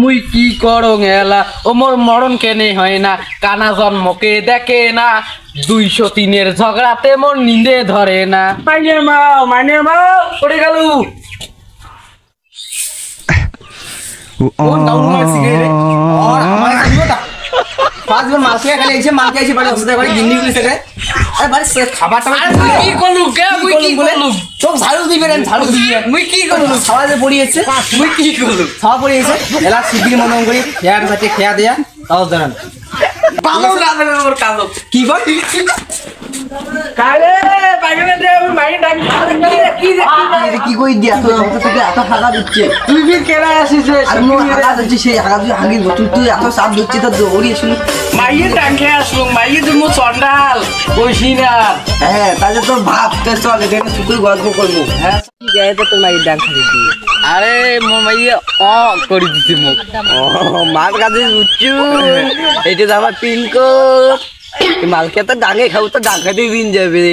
মুই কি করো গেলা ও মোর মরণ কেনে হয় না কানা জন্মকে দেখে না 203-এর ঝগড়াতে মোর নিন্দে ধরে না মাইনের মাও পড়ে গেল কি কই দিয়া তুই এত হাগা দিচ্ছে তুই কেনা আসিস সেই হাগা তুই হাগি তুই এত চাপ দিচ্ছে তো দৌড়ি শুনি মাইয়ে টাঙ্কে আসলো মাইয়ে তুমি চন্ডাল বসি না হ্যাঁ তাহলে তোর ভাব চল এখানে শুধু গল্প করবো হ্যাঁ তোর মাইয়ের ডাক খাবি আরে মোর মাইয়ে করে দিছি মোক মাছ কাছে বুঝছু এটা তো আমার পিনকোড মালকে তো ডাঙে খাবো তো ডাকা দিয়ে বিন যাবে